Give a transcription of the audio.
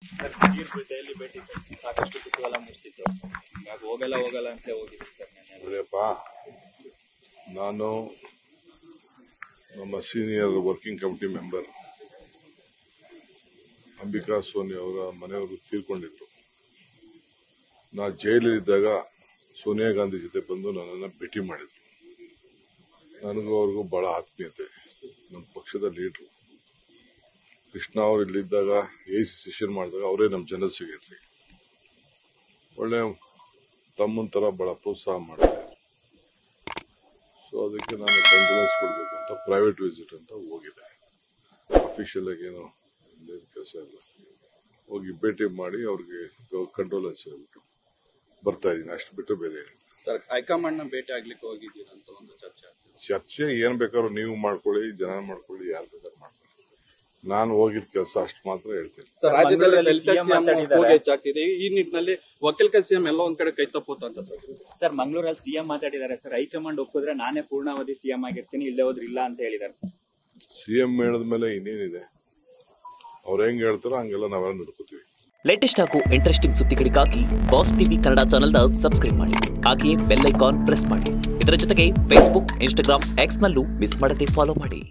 Sir daily ಭೇಟಿ sir ಸಾಕಷ್ಟು ಕುತೂಹಲ ಮೂಡಿಸಿತ್ತು. ಇವಾಗ ಹೋಗಲ್ಲ ಅಂತ ಹೋಗಿದ್ವಿ ಸರ್. ನೋಡಿಯಪ್ಪ, ನಾನು ನಮ್ಮ senior working committee member Ambika Soni ಅವರ ಮನೆಯವರು ತೀರ್ಕೊಂಡಿದ್ರು. ನಾ ಜೈಲಲ್ಲಿದ್ದಾಗ ಸೋನಿಯಾ ಗಾಂಧಿ ಜೊತೆ ಬಂದು ನನ್ನನ್ನು ಭೇಟಿ ಮಾಡಿದ್ರು. ನನಗೂ ಅವ್ರಿಗೂ ಬಹಳ ಆತ್ಮೀಯತೆ. ನಮ್ಮ ಪಕ್ಷದ ಲೀಡ್ರು ಕೃಷ್ಣ ಅವರು ಇಲ್ಲಿದ್ದಾಗ ಸೆಷನ್ ಮಾಡಿದಾಗ ಅವರೇ ನಮ್ಮ ಜನರಲ್ ಸೆಕ್ರೆಟರಿ. ಒಳ್ಳೆ ತಮ್ಮನ ತರ ಬಹಳ ಪ್ರೋತ್ಸಾಹ ಮಾಡಿದ್ದಾರೆ. ಸೊ ಅದಕ್ಕೆ ನಾನು ಕಂಡೋಲೆನ್ಸ್ ಕೊಡಬೇಕು ಅಂತ ಪ್ರೈವೇಟ್ ವಿಸಿಟ್ ಅಂತ ಹೋಗಿದೆ. ಅಫಿಷಿಯಲ್ ಆಗಿ ಏನು ಕೆಲಸ ಇಲ್ಲ, ಹೋಗಿ ಭೇಟಿ ಮಾಡಿ ಅವ್ರಿಗೆ ಕಂಡೋಲೆನ್ಸ್ ಹೇಳ್ಬಿಟ್ಟು ಬರ್ತಾ ಇದ್ದೀನಿ. ಅಷ್ಟು ಬಿಟ್ಟು ಬೇರೆ ಸರ್ ಹೈಕಮಾಂಡ್ ನ ಭೇಟಿ ಆಗ್ಲಿಕ್ಕೆ ಹೋಗಿದ್ದೀರಾ ಅಂತ ಒಂದು ಚರ್ಚೆ ಏನ್ ಬೇಕಾದ್ರೂ ನೀವು ಮಾಡ್ಕೊಳ್ಳಿ, ಜನ ಮಾಡ್ಕೊಳ್ಳಿ, ಯಾರು ಬೇಕಾದ್ರೂ ಮಾಡ್ಕೊಳ್ಳಿ. ನಾನು ಹೋಗಿದ್ ಕೆಲಸ ಅಷ್ಟು ಮಾತ್ರ ಹೇಳ್ತೇನೆ. ಹೆಚ್ಚಾಗ್ತಿದೆ ಈ ನಿಟ್ಟಿನಲ್ಲಿ ವಕೀಲ ಸಿಎಂ ಎಲ್ಲ ಒಂದ್ ಕಡೆ ಕೈ ತಪ್ಪುತ್ತ ಅಂತ ಸರ್ ಮಂಗಳೂರಲ್ಲಿ ಸಿಎಂ ಮಾತಾಡಿದ್ದಾರೆ ಸರ್. ಹೈಕಮಾಂಡ್ ಒಪ್ಪಿದ್ರೆ ನಾನೇ ಪೂರ್ಣಾವಧಿ ಸಿಎಂ ಆಗಿರ್ತೀನಿ, ಇಲ್ಲೇ ಹೋದ್ರೆ ಇಲ್ಲ ಅಂತ ಹೇಳಿದ್ದಾರೆ ಸರ್. ಸಿಎಂ ಹೇಳಿದ್ಮೇಲೆ ಇನ್ನೇನಿದೆ, ಅವ್ರು ಹೆಂಗ್ ಹೇಳ್ತಾರೋ ಹಂಗೆಲ್ಲ ನಾವೆಲ್ಲ ನೋಡ್ಕೋತೀವಿ. ಲೇಟೆಸ್ಟ್ ಹಾಗೂ ಇಂಟ್ರೆಸ್ಟಿಂಗ್ ಸುದ್ದಿಗಳಿಗಾಗಿ ಬಾಸ್ ಟಿವಿ ಕನ್ನಡ ಚಾನೆಲ್ನ ಸಬ್ಸ್ಕ್ರೈಬ್ ಮಾಡಿ. ಹಾಗೆಯೇ ಬೆಲ್ ಐಕಾನ್ ಪ್ರೆಸ್ ಮಾಡಿ. ಇದರ ಜೊತೆಗೆ ಫೇಸ್ಬುಕ್, ಇನ್ಸ್ಟಾಗ್ರಾಮ್, ಎಕ್ಸ್ ನಲ್ಲೂ ಮಿಸ್ ಮಾಡದೆ ಫಾಲೋ ಮಾಡಿ.